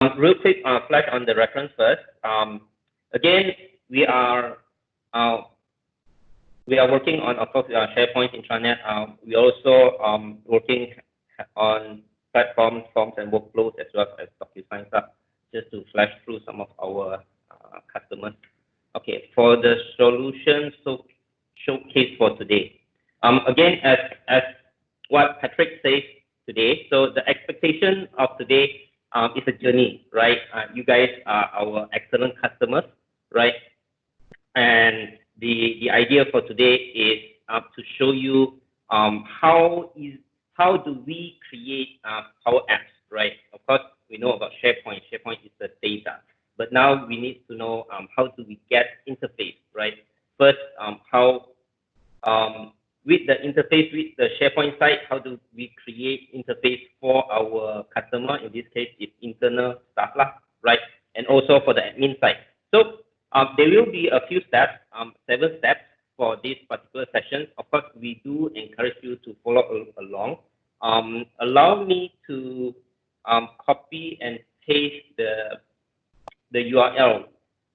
Real quick flash on the reference first. Again, we are working on, of course, SharePoint intranet. We also working on platforms, forms, and workflows as well as DocuSign stuff, just to flash through some of our customers. Okay, for the solution showcase for today. Again, as what Patrick says today, so the expectation of today is a journey, right? You guys are our excellent customers, right? And the idea for today is to show you how do we create Power Apps, right? Of course, we know about SharePoint. SharePoint is the data, but now we need to know how do we get interface, right? First, how with the interface with the SharePoint side, how do we create interface for our customer? In this case, it's internal staff, right? And also for the admin side. So there will be a few steps, 7 steps for this particular session. Of course, we do encourage you to follow along. Allow me to copy and paste the URL.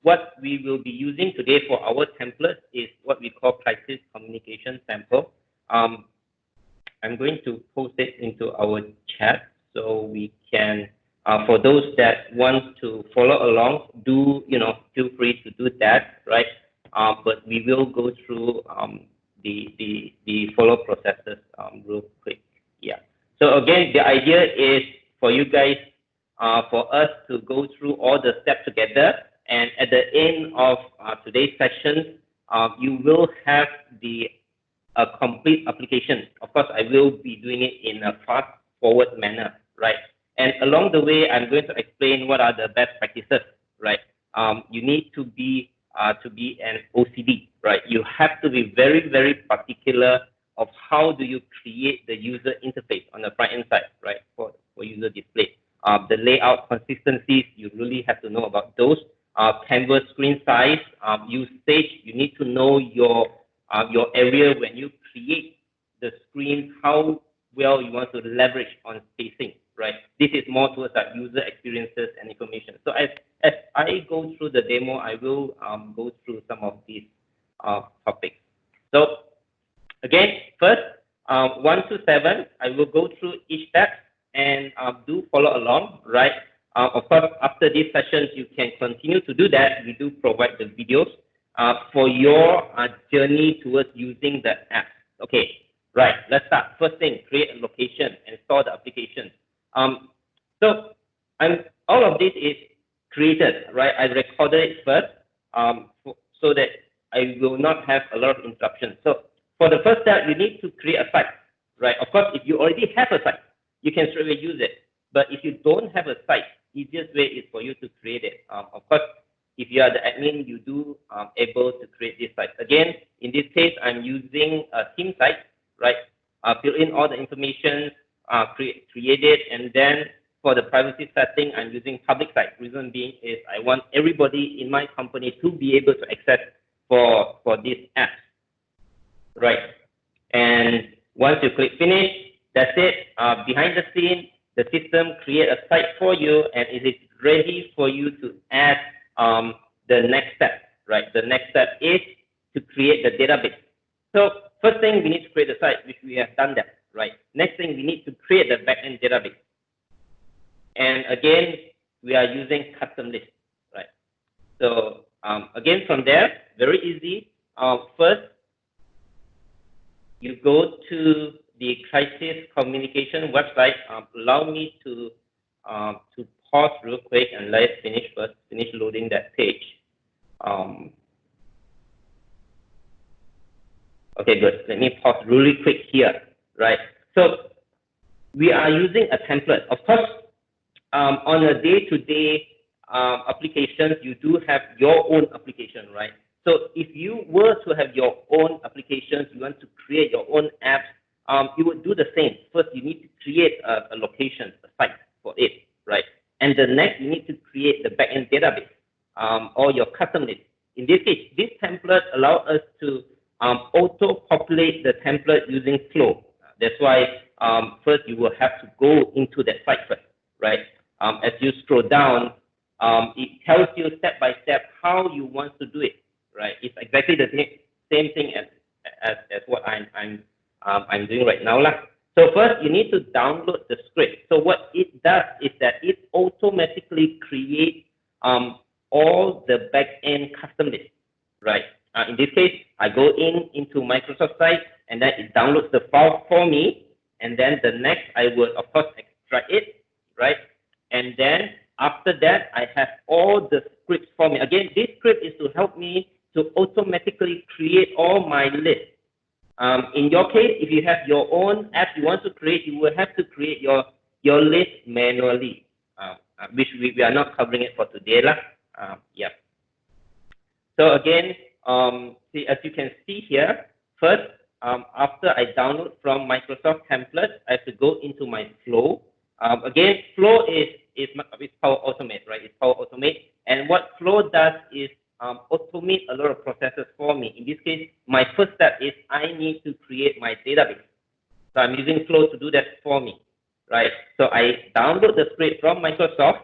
What we will be using today for our template is what we call crisis communication sample. I'm going to post it into our chat so we can, for those that want to follow along, do, feel free to do that, right? But we will go through the follow processes real quick. Yeah. So again, the idea is for you guys, for us to go through all the steps together. And at the end of today's session, you will have the complete application. Of course, I will be doing it in a fast-forward manner, right? And along the way, I'm going to explain what are the best practices, right? You need to be an OCD, right? You have to be very, very particular of how do you create the user interface on the front-end side, right, for user display. The layout consistencies, you really have to know about those. Canvas screen size, usage, you need to know your area when you create the screen, how well you want to leverage on spacing, right? This is more towards that user experiences and information. So as I go through the demo, I will go through some of these topics. So again, first, 1 to 7, I will go through each step and do follow along, right? Of course, after these sessions, you can continue to do that. We do provide the videos for your journey towards using the app. Okay, right, let's start. First thing, create a location and store the application. So all of this is created, right? I recorded it first so that I will not have a lot of interruptions. So for the first step, you need to create a site, right? Of course, if you already have a site, you can straight away use it. But if you don't have a site, easiest way is for you to create it. Of course, if you are the admin, you do able to create this site. Again, in this case, I'm using a theme site, right? Fill in all the information, create it, and then for the privacy setting, I'm using public site. Reason being is I want everybody in my company to be able to access for this app, right? And once you click finish, that's it. Behind the scene, the system create a site for you, and it is ready for you to add the next step, right? The next step is to create the database. So first thing, we need to create the site, which we have done that, right? Next thing, we need to create the backend database. And again, we are using custom list, right? So again, from there, very easy. First, you go to the crisis communication website. Allow me to pause real quick and let it finish first, finish loading that page. Okay, good. Let me pause really quick here, right? So we are using a template. Of course, on a day-to-day applications, you do have your own application, right? So if you were to have your own applications, you want to create your own apps, you would do the same. First, you need to create a location, a site for it, right? And the next, you need to create the backend database or your custom list. In this case, this template allows us to auto-populate the template using Flow. That's why first you will have to go into that site first, right? as you scroll down, it tells you step by step how you want to do it, right? It's exactly the same thing as what I'm doing right now, lah. So first, you need to download the script. So what it does is that it automatically creates all the backend custom list, right? In this case, I go into Microsoft site, and then it downloads the file for me. And then the next, I would, of course, extract it, right? And then after that, I have all the scripts for me. Again, this script is to help me to automatically create all my lists. In your case, if you have your own app you want to create, you will have to create your list manually, which we are not covering it for today, lah. Yeah. So again, see, as you can see here, first, after I download from Microsoft template, I have to go into my flow. Again, flow is Power Automate, right? It's Power Automate, and what flow does is automate a lot of processes for me. In this case, my first step is I need to create my database. So I'm using Flow to do that for me, right? So I download the script from Microsoft,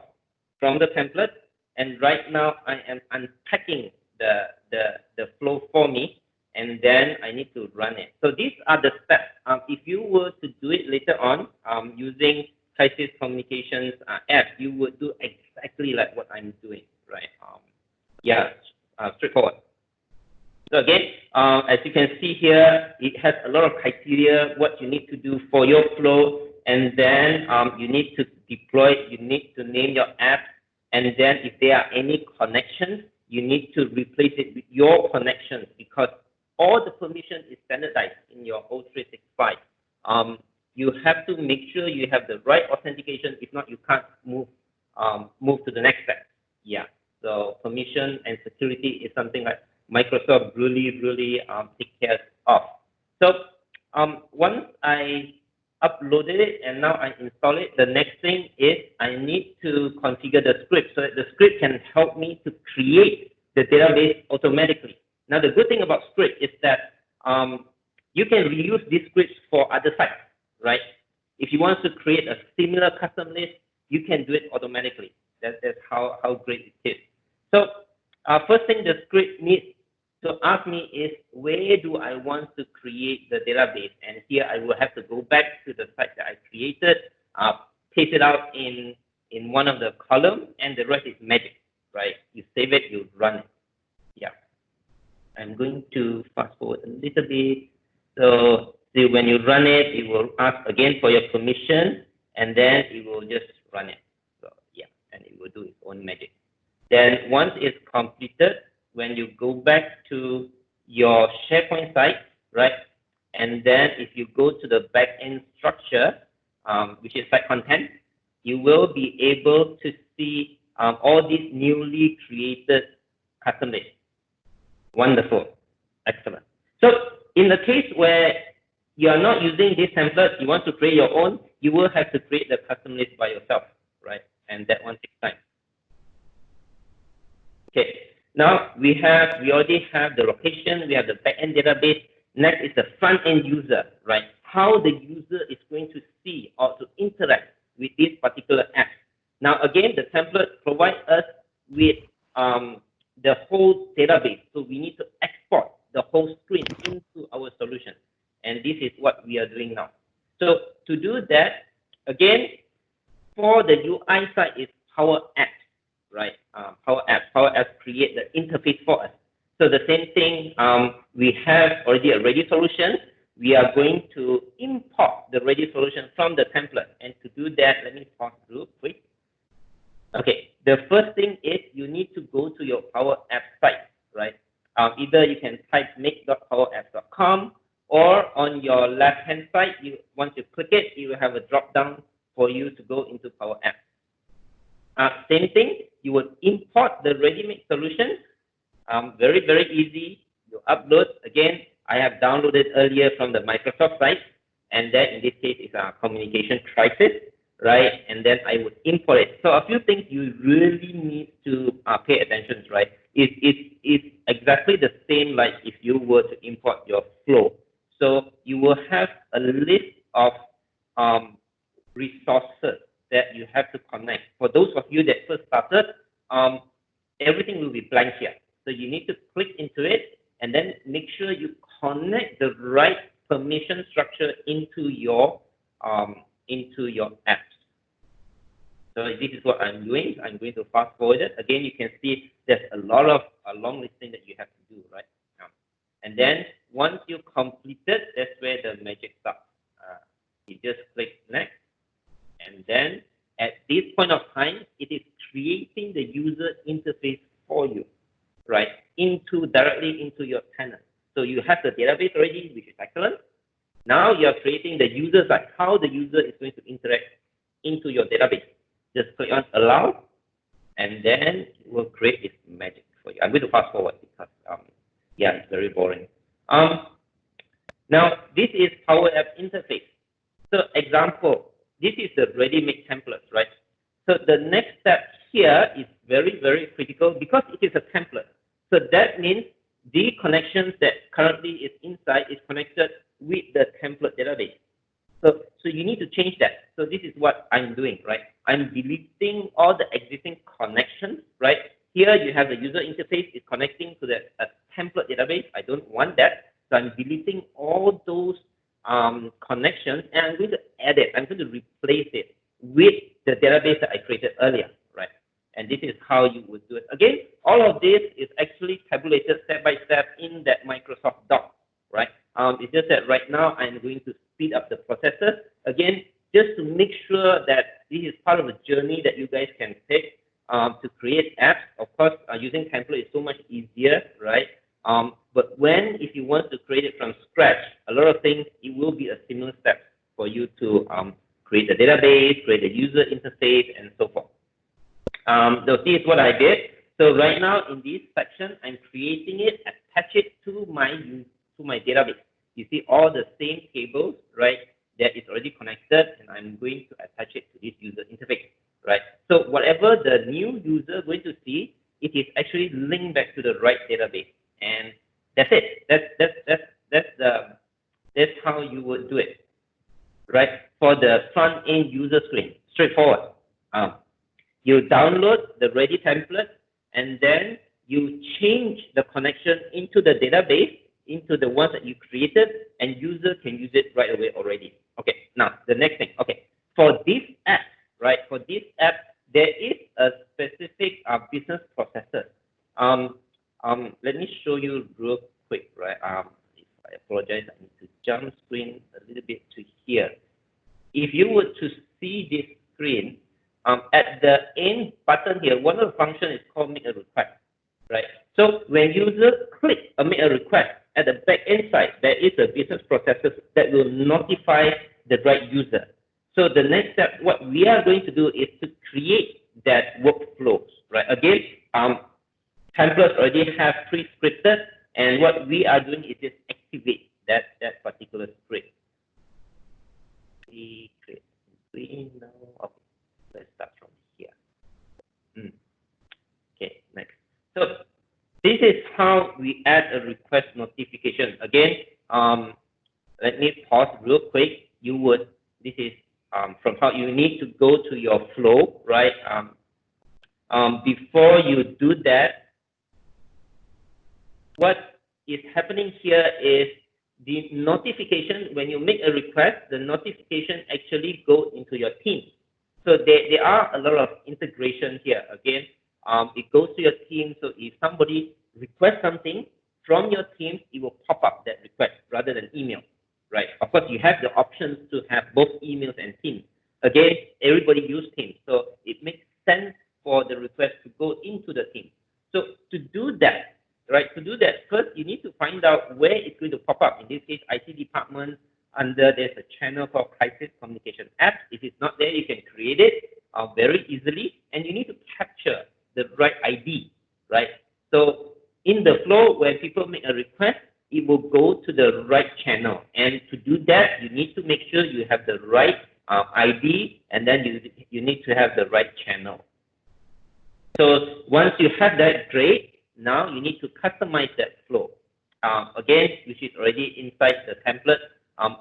from the template, and right now I am unpacking the flow for me, and then I need to run it. So these are the steps. If you were to do it later on using Crisis Communications app, you would do exactly like what I'm doing, right? Yeah, straightforward. So again, as you can see here, it has a lot of criteria, what you need to do for your flow, and then you need to deploy it, you need to name your app, and then if there are any connections, you need to replace it with your connections, because all the permission is standardized in your O365. You have to make sure you have the right authentication. If not, you can't move to the next step. Yeah. So permission and security is something that Microsoft really take care of. So once I uploaded it and now I install it, the next thing is I need to configure the script so that the script can help me to create the database automatically. Now the good thing about script is that you can reuse these scripts for other sites, right? If you want to create a similar custom list, you can do it automatically. That's how great it is. So first thing the script needs to ask me is, where do I want to create the database? And here I will have to go back to the site that I created, paste it out in one of the columns, and the rest is magic, right? You save it, you run it. Yeah. I'm going to fast forward a little bit. So see, when you run it, it will ask again for your permission, and then it will just run it. So yeah, and it will do its own magic. Then once it's completed, when you go back to your SharePoint site, right, and then if you go to the backend structure, which is site content, you will be able to see all these newly created custom lists. Wonderful. Excellent. So in the case where you are not using this template, you want to create your own, you will have to create the custom list by yourself, right? And that one takes time. Okay, now we already have the location, we have the backend database. Next is the front-end user, right? How the user is going to see or to interact with this particular app. Now again, the template provides us with the whole database. So we need to export the whole screen into our solution. And this is what we are doing now. So to do that, again, for the UI side is Power Apps, right? Power Apps create the interface for us. So the same thing, we have already a ready solution. We are going to import the ready solution from the template. And to do that, let me pause real quick. Okay, the first thing is you need to go to your Power Apps site, right? Either you can type make.powerapps.com, or on your left-hand side, once you click it, you will have a drop-down for you to go into Power Apps. Same thing, you would import the ready-made solution. Very, very easy. You upload. Again, I have downloaded earlier from the Microsoft site, and that in this case is a communication crisis, right? And then I would import it. So a few things you really need to pay attention to, right? It's exactly the same like if you were to import your flow. So you will have a list of resources that you have to connect. For those of you that first started, everything will be blank here. So you need to click into it and then make sure you connect the right permission structure into your apps. So this is what I'm doing. I'm going to fast forward it. Again, you can see there's a long listing that you have to do, right? And then once you complete it, that's where the magic starts. You just click next. And then at this point of time, it is creating the user interface for you, right? Directly into your tenant. So you have the database already, which is excellent. Now you are creating the user side, how the user is going to interact into your database. Just click on allow, and then it will create this magic for you. I'm going to fast forward because yeah, it's very boring. Now this is Power App interface. So example, this is the ready-made template, right? So the next step here is very, very critical because it is a template. So that means the connections that currently is inside is connected with the template database. So you need to change that. So this is what I'm doing, right? I'm deleting all the existing connections, right? Here you have the user interface is connecting to the template database. I don't want that. So I'm deleting all those connections, and I'm going to add it. I'm going to replace it with the database that I created earlier, right? And this is how you would do it. Again, all of this is actually tabulated step by step in that Microsoft doc, right? It's just that right now I'm going to speed up the processes. Again, just to make sure that this is part of a journey that you guys can take to create apps. Of course, using template is so much easier, right? But if you want to create it from scratch, a lot of things, it will be a similar step for you to create a database, create a user interface, and so forth. So this is what I did. So right now in this section, I'm creating it, attach it to my database. You see all the same tables, right, that is already connected, and I'm going to attach it to this user interface, right? So whatever the new user is going to see, it is actually linked back to the right database. And that's it. That's how you would do it, right? For the front end user screen, straightforward. You download the ready template, and then you change the connection into the database, into the ones that you created, and user can use it right away already. Okay, now the next thing. Okay, for this app, right? For this app, there is a specific business processes. Let me show you real quick, right? I apologize, I need to jump screen a little bit to here. If you were to see this screen, at the end button here, one of the functions is called make a request, right? So when user click make a request, at the back end side, there is a business processes that will notify the right user. So the next step, what we are going to do is to create that workflows, right? Again, templates already have pre-scripted, and what we are doing is just activate that particular script. We create screen now. Okay, let's start from here. Okay, next. So this is how we add a request notification. Again, let me pause real quick. This is from how you need to go to your flow, right? Before you do that, what is happening here is the notification, when you make a request, the notification actually goes into your team. So there are a lot of integration here. Again, it goes to your team. So if somebody requests something from your team, it will pop up that request rather than email, right? Of course, you have the options to have both emails and Teams. Again, everybody uses Teams, so it makes sense for the request to go into the team. So to do that, right? To do that, first you need to find out where it's going to pop up. In this case, IT department. There's a channel called Crisis Communication App. If it's not there, you can create it very easily, and you need to capture the right ID, right? So in the flow, when people make a request, it will go to the right channel. And to do that, you need to make sure you have the right ID, and then you need to have the right channel. So once you have that, great. Now you need to customize that flow. Again, which is already inside the template.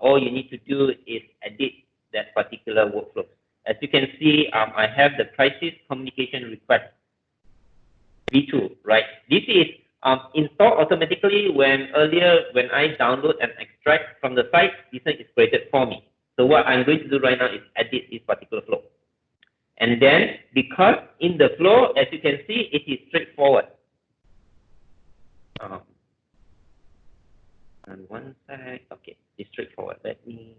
All you need to do is edit that particular workflow. as you can see, I have the crisis communication request V2, right? This is installed automatically when I download and extract from the site, this one is created for me. So what I'm going to do right now is edit this particular flow. And then, because in the flow, as you can see, it is straightforward. And one side, okay, it's straightforward. Let me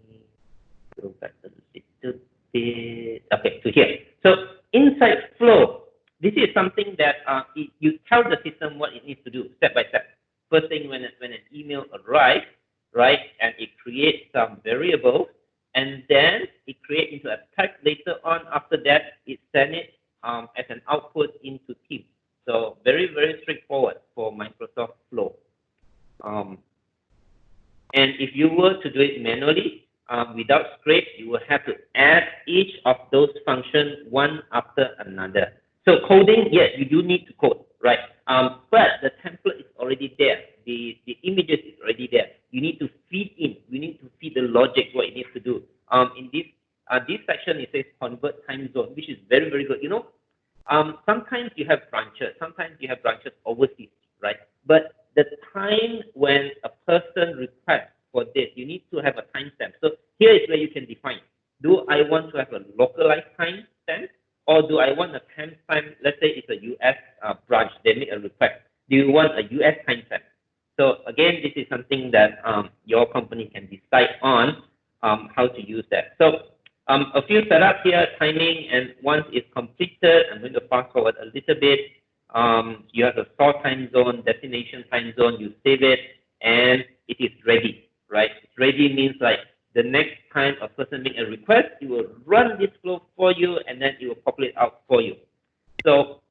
go back a little bit. Okay, to here. So inside flow, this is something that you tell the system what it needs to do step by step. First thing, when an email arrives, right, and it creates some variables, and then it creates into a text later on. After that, it sends it as an output into Teams. So very, very straightforward for Microsoft Flow. And if you were to do it manually, without script, you will have to add each of those functions one after another. So coding, yes, you do need to code, right? But the template is already there. The images is already there. You need to feed in. You need to feed the logic what it needs to do. In this section, it says convert time zone, which is very, very good. You know, sometimes you have branches. Sometimes you have branches overseas, right? But the time when a person requests for this, you need to have a timestamp. So here is where you can define. Do I want to have a localized timestamp, or do I want a timestamp? Let's say it's a US branch. They make a request. Do you want a US timestamp? So again, this is something that your company can decide on how to use that. So a few setups here, timing, and once it's completed, I'm going to fast forward a little bit. You have the source time zone, destination time zone, you save it, and it is ready, right? Ready means like the next time a person makes a request, it will run this flow for you, and then it will populate out for you. So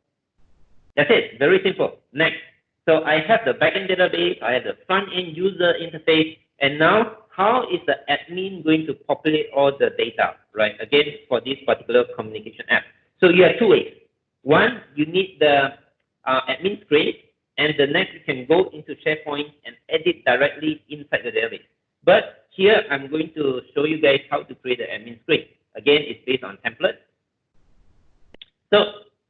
that's it, very simple. Next, so I have the backend database, I have the front-end user interface, and now how is the admin going to populate all the data, right? Again, for this particular communication app. So you have two ways. One, you need the admin screen, and the next you can go into SharePoint and edit directly inside the database. But here I'm going to show you guys how to create the admin screen. Again, it's based on template. So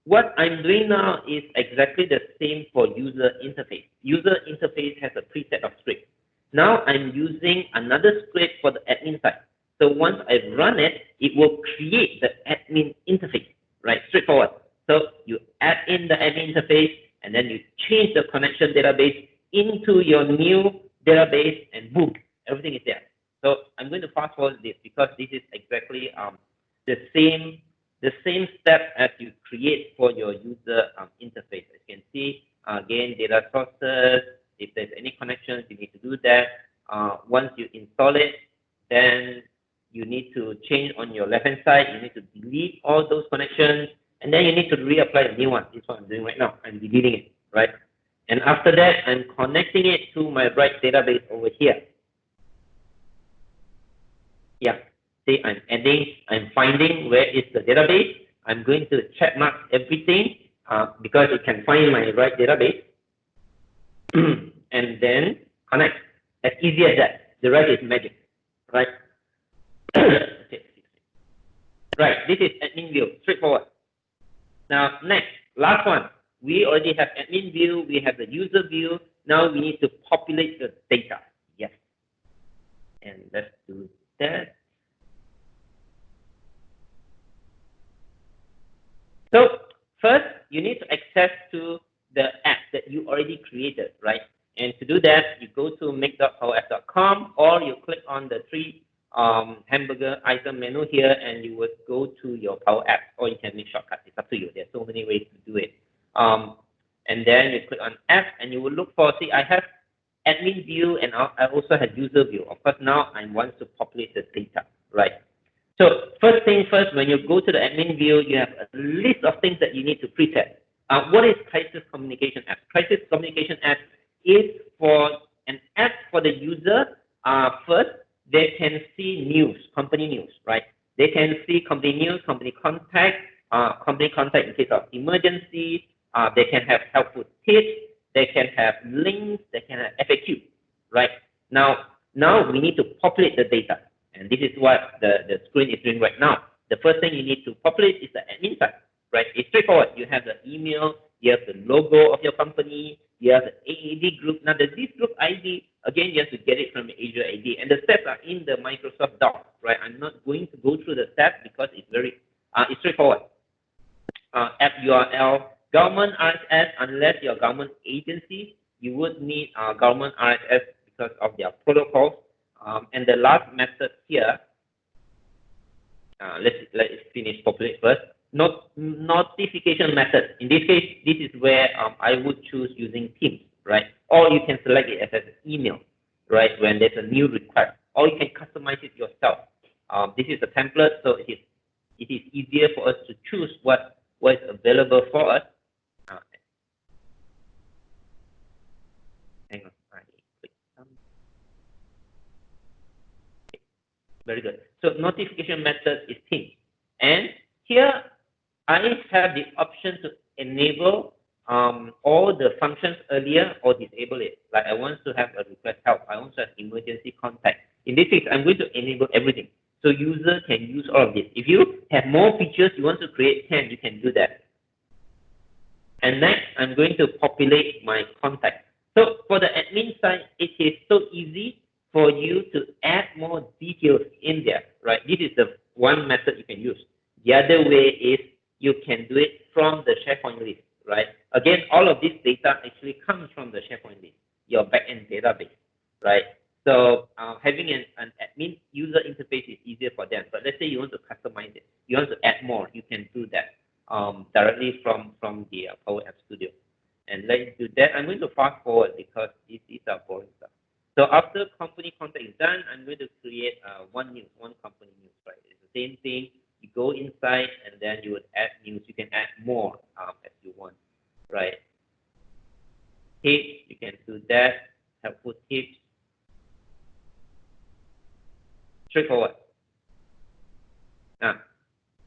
what I'm doing now is exactly the same for user interface. User interface has a preset of script. Now I'm using another script for the admin side. So once I run it, it will create the admin interface, right? Straightforward. So you add in the admin interface, and then you change the connection database into your new database, and boom, everything is there. So I'm going to fast forward this because this is exactly the same step as you create for your user interface. As you can see, again, data sources. If there's any connections, you need to do that. Once you install it, then you need to change on your left-hand side. You need to delete all those connections, and then you need to reapply a new one. This is what I'm doing right now. I'm deleting it, right? And after that, I'm connecting it to my right database over here. Yeah, see, I'm finding where is the database. I'm going to check mark everything because it can find my right database. And then connect. As easy as that. The rest is magic, right? Okay. Right, this is admin view, straightforward. Now, next, last one. We already have admin view, we have the user view. Now we need to populate the data. Yes. And let's do that. So, first, you need to access to the app that you already created, right? And to do that, you go to make.powerapp.com, or you click on the three hamburger item menu here, and you would go to your Power App, or you can make shortcuts. It's up to you. There's so many ways to do it. And then you click on App, and you will look for, see, I have admin view, and I also have user view. Of course, now I want to populate the data, right? So first thing first, when you go to the admin view, you have a list of things that you need to preset. What is Crisis Communication App? Crisis Communication App is for an app for the user. First, they can see news, company news, right? They can see company news, company contact in case of emergency. They can have helpful tips. They can have links. They can have FAQ, right? Now we need to populate the data. And this is what the screen is doing right now. the first thing you need to populate is the admin side, right? It's straightforward. You have the email, you have the logo of your company, you have the AAD group. Now, this group ID, again, you have to get it from the Azure ID. And the steps are in the Microsoft Docs, right? I'm not going to go through the steps because it's it's straightforward. App URL, government RSS, unless you're a government agency, you would need government RSS because of their protocols. And the last method here, let's finish populate first. Notification method. In this case, this is where I would choose using Teams, right? Or you can select it as an email, right? When there's a new request, or you can customize it yourself. This is a template, so it is easier for us to choose what is available for us. Hang on, I click some. Okay. Very good. So notification method is Teams, and here I have the option to enable all the functions earlier or disable it. Like I want to have a request help. I want to have emergency contact. In this case, I'm going to enable everything. So user can use all of this. If you have more features, you want to create 10, you can do that. And next, I'm going to populate my contact. So for the admin side, it is so easy for you to add more details in there, right? This is the one method you can use. The other way is you can do it from the SharePoint list, right? Again, all of this data actually comes from the SharePoint list, your backend database, right? So having an admin user interface is easier for them. But let's say you want to customize it, you want to add more, you can do that directly from the Power App Studio. And let's do that. I'm going to fast forward because these are boring stuff. So after company contact is done, I'm going to create one company news, right? It's the same thing. You go inside and then you would add news. You can add more as you want, right? Tips, you can do that. Helpful tips. Straightforward. Now,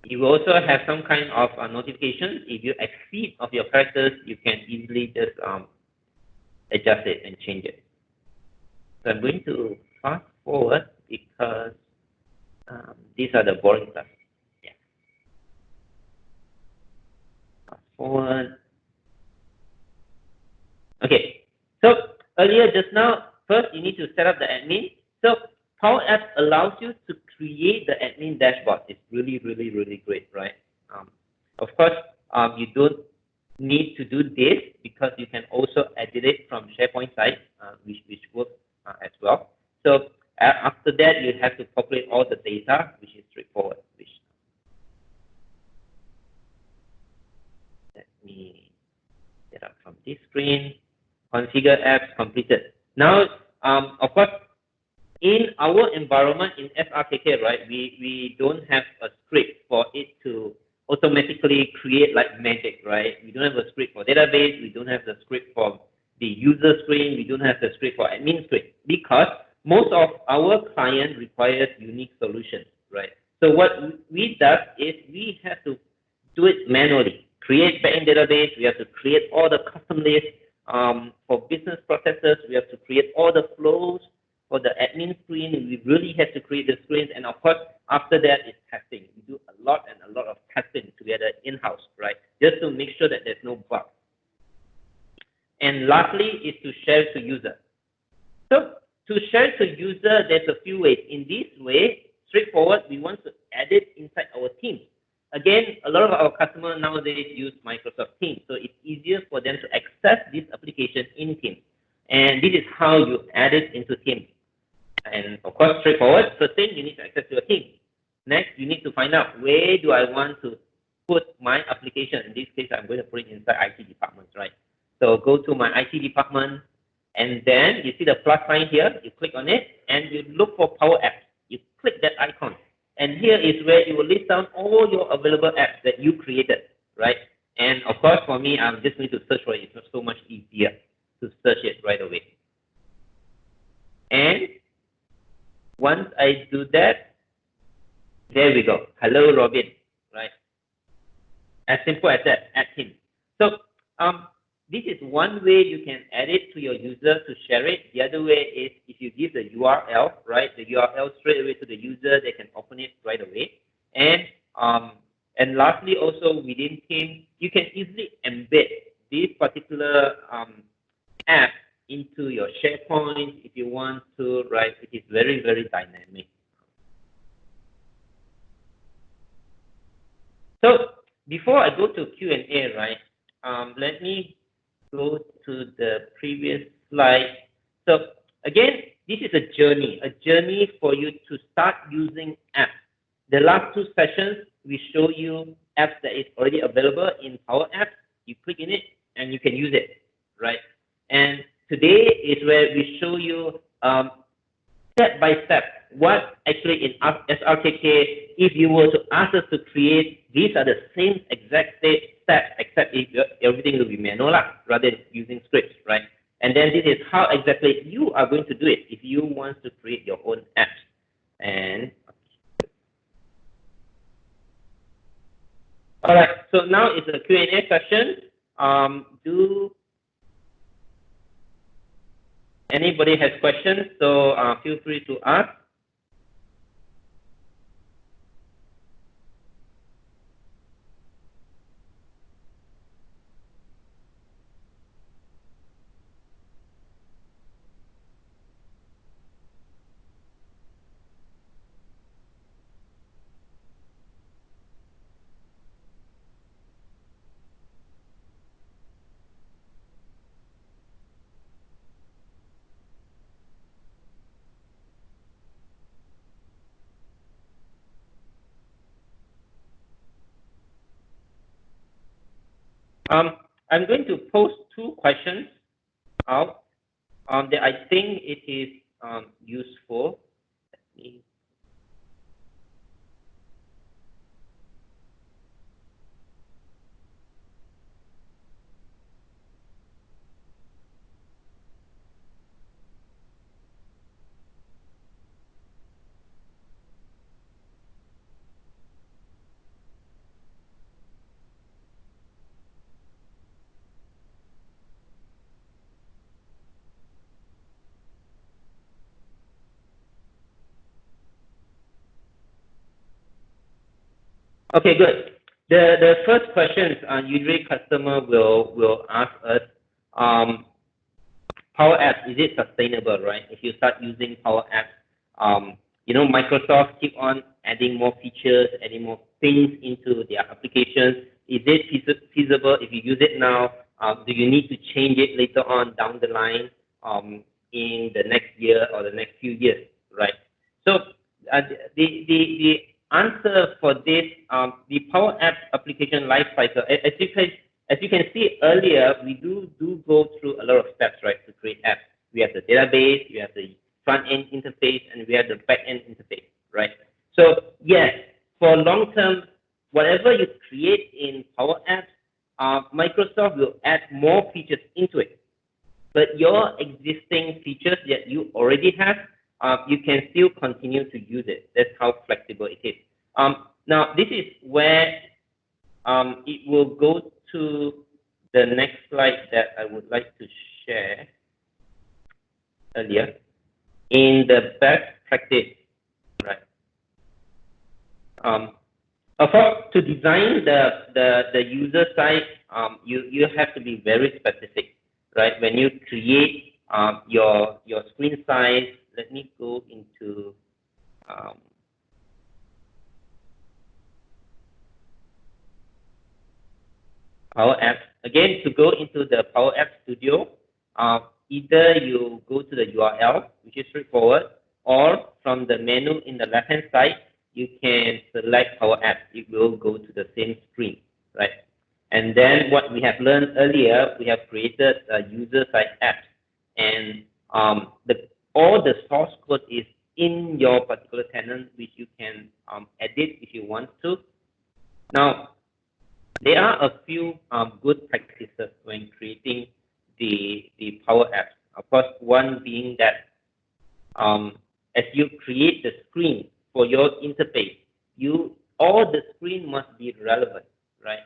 you also have some kind of notifications. If you exceed of your characters, you can easily just adjust it and change it. So I'm going to fast forward because these are the boring stuff. Yeah. Fast forward. Okay. So earlier just now, first you need to set up the admin. So Power Apps allows you to create the admin dashboard. It's really, really, really great, right? Of course, you don't need to do this because you can also edit it from SharePoint side, which works as well. So after that, you have to populate all the data, which is straightforward. Let me get up from this screen. Configure apps completed. Now, of course, in our environment in SRKK, right, we don't have a script for it to automatically create like magic, right? We don't have a script for database. We don't have the script for the user screen. We don't have the script for admin script because most of our clients requires unique solutions, right? So what we do is we have to do it manually. Create backend database. We have to create all the custom lists for business processes. We have to create all the flows. For the admin screen, we really have to create the screens, and of course, after that is testing. We do a lot of testing together in-house, right? Just to make sure that there's no bug. And lastly is to share to user. So to share to user, there's a few ways. In this way, straightforward, we want to add it inside our Teams. Again, a lot of our customers nowadays use Microsoft Teams, so it's easier for them to access this application in Teams. And this is how you add it into Teams. And of course, straightforward. First thing, you need to access your team. Next, you need to find out where do I want to put my application. In this case, I'm going to put it inside IT department, right? So go to my IT department, and then you see the plus sign here. You click on it, and you look for Power Apps. You click that icon. And here is where you will list down all your available apps that you created, right? And of course, for me, I'm just going to search for it. It's so much easier to search it right away. And once I do that, there we go. Hello, Robin, right? As simple as that, add him. So this is one way you can add it to your user to share it. The other way is if you give the URL, right? The URL straight away to the user, they can open it right away. And And lastly, also within Teams, you can easily embed this particular app into your SharePoint if you want to, right? It is very, very dynamic. So before I go to Q&A, right, let me go to the previous slide. So again, this is a journey for you to start using apps. The last two sessions, we show you apps that is already available in Power Apps. You click in it and you can use it, right? And today is where we show you step by step what actually in SRKK, if you were to ask us to create, these are the same exact steps, except if everything will be manual rather than using scripts, right? And then this is how exactly you are going to do it if you want to create your own apps. And all right, so now it's a Q&A session. Do anybody has questions? So feel free to ask. I'm going to post two questions out that I think it is useful. Okay, good. The first questions usually customer will ask us, Power Apps, is it sustainable, right? If you start using Power Apps, Microsoft keep on adding more features, adding more things into their applications. Is it feasible if you use it now? Do you need to change it later on down the line in the next year or the next few years, right? So the answer for this, the Power Apps application lifecycle, as you can see earlier, we do go through a lot of steps, right, to create apps. We have the database, we have the front-end interface, and we have the back-end interface, right? So yes, for long-term, whatever you create in Power Apps, Microsoft will add more features into it. But your existing features that you already have, you can still continue to use it. That's how flexible it is. Now, this is where it will go to the next slide that I would like to share earlier. In the best practice, right? Of course, to design the user side, you have to be very specific, right? When you create your screen size, let me go into Power Apps. Again, to go into the Power Apps Studio, either you go to the URL, which is straightforward, or from the menu in the left-hand side, you can select Power Apps. It will go to the same screen, right? And then what we have learned earlier, we have created a user-side apps, and all the source code is in your particular tenant, which you can edit if you want to. Now, there are a few good practices when creating the Power Apps. Of course, one being that as you create the screen for your interface, all the screen must be relevant, right?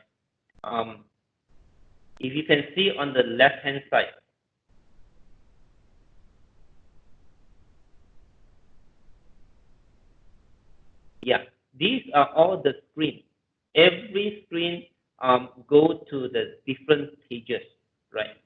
If you can see on the left-hand side, yeah, these are all the screens. Every screen go to the different pages, right?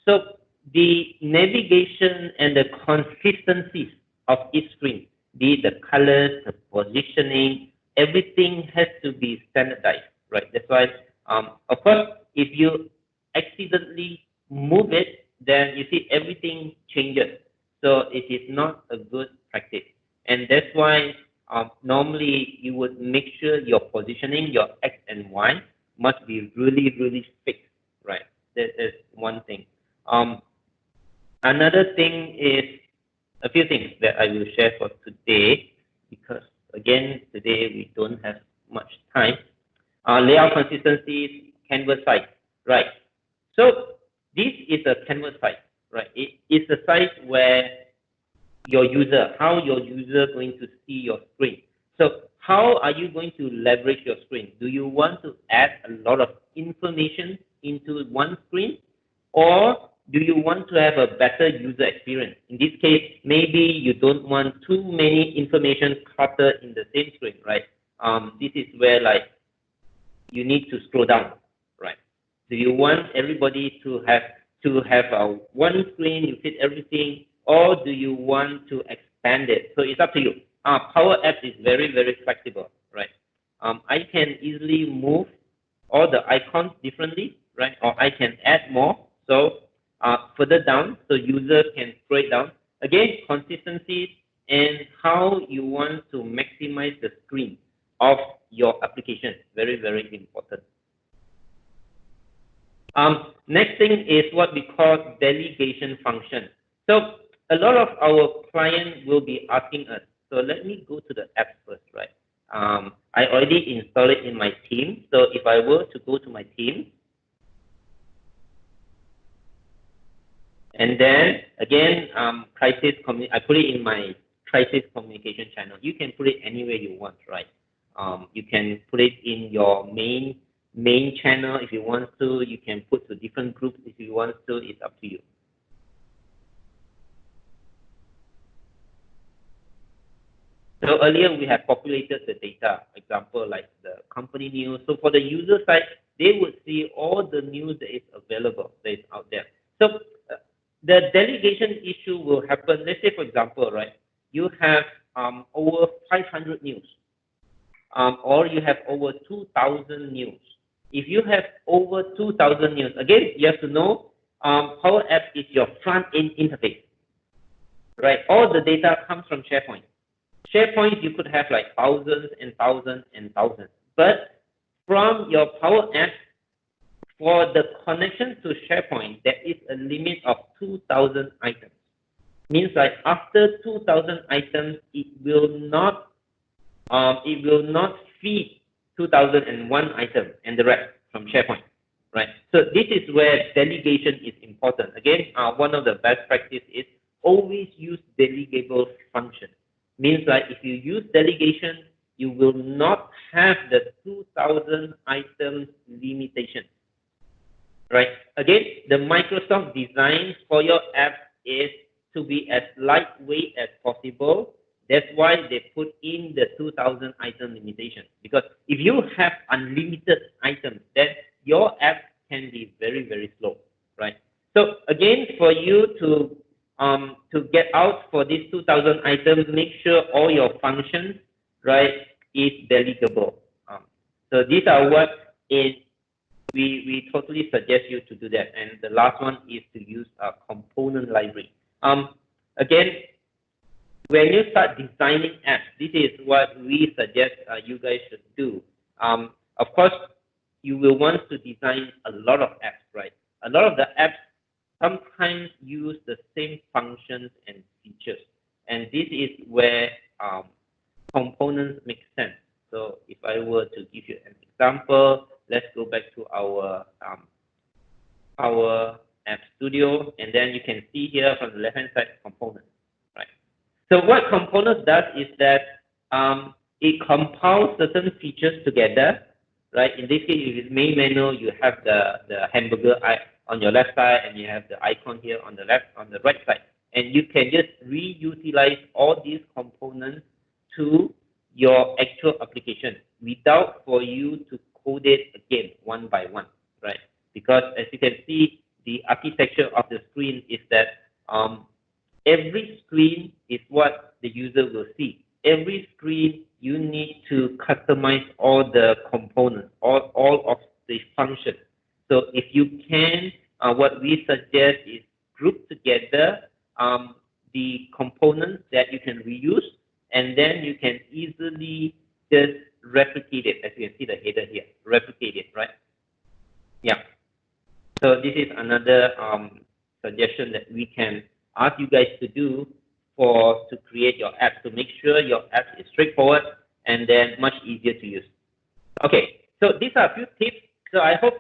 So the navigation and the consistencies of each screen, be it the colors, the positioning, everything has to be standardized, right? That's why, of course, if you accidentally move it, then you see everything changes. So it is not a good practice. And that's why normally you would make sure your positioning, your X and Y must be really, really fixed, right? That is one thing. Another thing is a few things that I will share for today, because again, today we don't have much time. Layout consistency, canvas size, right? So this is a canvas size, right? It is a size where how your user going to see your screen. So how are you going to leverage your screen? Do you want to add a lot of information into one screen, or do you want to have a better user experience? In this case, maybe you don't want too many information cluttered in the same screen, right? This is where like you need to scroll down, right? Do you want everybody to have a one screen, you fit everything, or do you want to expand it? So it's up to you. Power Apps is very, very flexible, right? I can easily move all the icons differently, right? Or I can add more. So further down, so users can scroll it down. Again, consistency and how you want to maximize the screen of your application. Very, very important. Next thing is what we call delegation function. So a lot of our clients will be asking us. So let me go to the app first, right? I already installed it in my team. So if I were to go to my team, and then again, I put it in my crisis communication channel. You can put it anywhere you want, right? You can put it in your main channel if you want to. You can put to different groups if you want to. It's up to you. So earlier we have populated the data, example like the company news. So for the user side, they would see all the news that is available, that is out there. So the delegation issue will happen. Let's say, for example, right, you have over 500 news, or you have over 2,000 news. If you have over 2,000 news, again, you have to know Power Apps is your front-end interface, right? All the data comes from SharePoint. SharePoint, you could have like thousands and thousands and thousands. But from your Power Apps, for the connection to SharePoint, there is a limit of 2,000 items. Means like after 2,000 items, it will not feed 2001 item and the rest from SharePoint, right? So this is where delegation is important. Again, one of the best practice is always use delegable function. Means like if you use delegation, you will not have the 2,000 items limitation, right? Again, the Microsoft design for your app is to be as lightweight as possible. That's why they put in the 2,000 item limitation. Because if you have unlimited items, then your app can be very, very slow, right? So again, for you to get out for these 2,000 items, make sure all your functions, right, is delegable. So these are what is we totally suggest you to do that. And the last one is to use a component library. Again, when you start designing apps, this is what we suggest you guys should do. Of course, you will want to design a lot of apps, right? A lot of the apps sometimes use the same functions and features. And this is where components make sense. So if I were to give you an example, let's go back to our App Studio, and then you can see here from the left-hand side, components, right? So what components does is that it compiles certain features together, right? In this case, if it's main menu, you have the hamburger on your left side, and you have the icon here on the right side, and you can just reutilize all these components to your actual application without for you to code it again one by one, right? Because as you can see, the architecture of the screen is that every screen is what the user will see. Every screen, you need to customize all the components, all of the functions. So if you can, what we suggest is group together the components that you can reuse, and then you can easily just replicate it. As you can see the header here, replicate it, right? Yeah. So this is another suggestion that we can ask you guys to do to create your app, to make sure your app is straightforward and then much easier to use. Okay, so these are a few tips. So I hope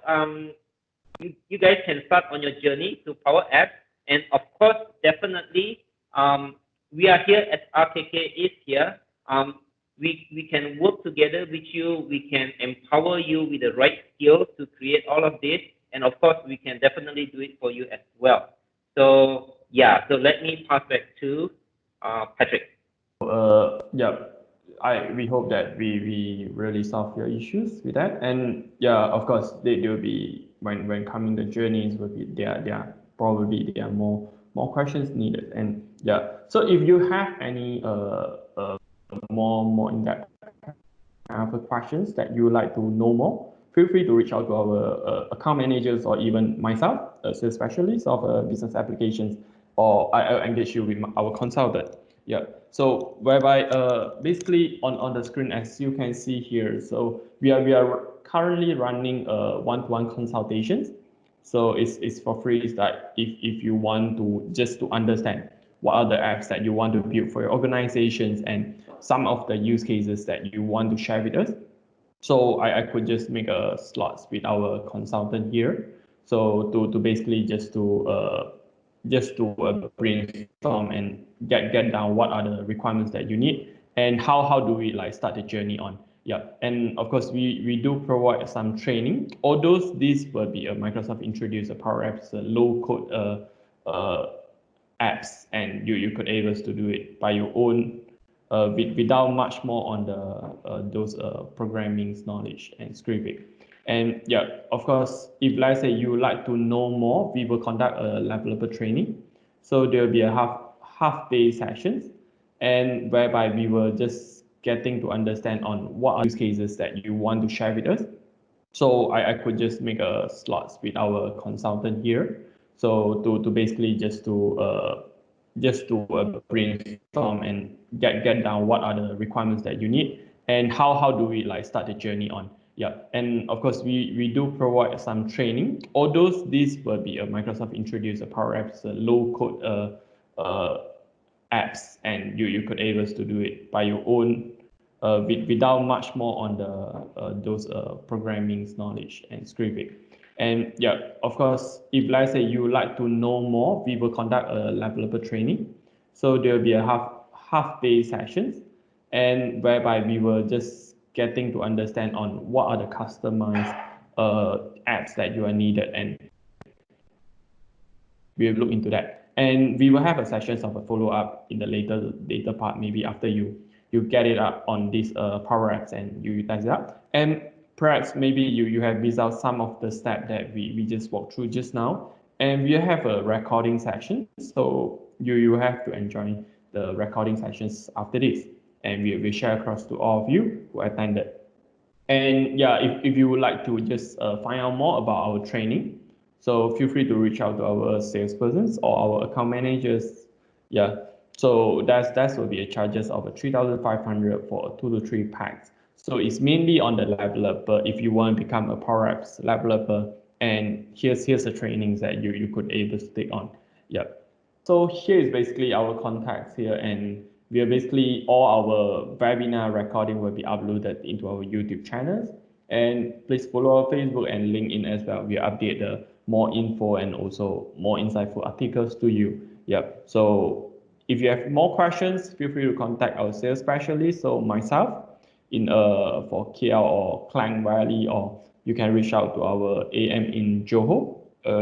you guys can start on your journey to Power Apps. And of course, definitely, we are here at RKK is here. We can work together with you. We can empower you with the right skills to create all of this. And of course, we can definitely do it for you as well. So yeah, so let me pass back to Patrick. Yeah, we hope that we really solve your issues with that. And yeah, of course, they will be when coming the journeys will be there probably there are more questions needed. And yeah, so if you have any more in-depth questions that you would like to know more, feel free to reach out to our account managers or even myself, a sales specialist of business applications, or I'll engage you with our consultant. Yeah. So whereby basically on the screen as you can see here, so we are currently running one-to-one consultations. So it's for free. It's like if you want to just to understand what are the apps that you want to build for your organizations and some of the use cases that you want to share with us. So I could just make a slots with our consultant here. So to basically just to brainstorm and get down what are the requirements that you need and how do we like start the journey on. Yeah, and of course we do provide some training. Although this will be a Microsoft introduced a Power Apps low code apps, and you could able to do it by your own without much more on the those programming knowledge and scripting. And yeah, of course, if let's say you would like to know more, we will conduct a level up training. So there will be a half day sessions, and whereby we will just getting to understand on what are use cases that you want to share with us. So I could just make a slots with our consultant here. So to basically just to brainstorm and get down what are the requirements that you need and how do we like start the journey on. Yeah, and of course we do provide some training. Although this will be a Microsoft introduced a Power Apps low code apps, and you could able to do it by your own without much more on the those programming knowledge and scripting. And yeah, of course, if let's say you would like to know more, we will conduct a level up training. So there will be a half day sessions, and whereby we will just getting to understand on what are the customized apps that you are needed, and we will look into that. And we will have a sessions of a follow up in the later part, maybe after you get it up on these Power Apps and you utilize it up. And perhaps maybe you have missed out some of the steps that we just walked through just now. And we have a recording session, so you have to enjoy the recording sessions after this. And we share across to all of you who attended. And yeah, if you would like to just find out more about our training, so feel free to reach out to our salespersons or our account managers. Yeah, so that will be a charges of a 3,500 for 2 to 3 packs. So it's mainly on the developer if you want to become a Power Apps developer. And here's the trainings that you could able to take on. Yeah. So here is basically our contacts here, and we are basically all our webinar recording will be uploaded into our YouTube channels. And please follow our Facebook and LinkedIn as well. We update the more info and also more insightful articles to you. Yep. So if you have more questions, feel free to contact our sales specialist. So myself in for KL or Klang Valley, or you can reach out to our AM in Johor,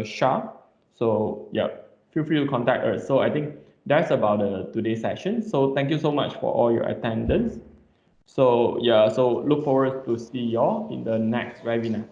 Shah. So yeah, feel free to contact us. So I think that's about today's session. So thank you so much for all your attendance. So yeah, so look forward to see y'all in the next webinar.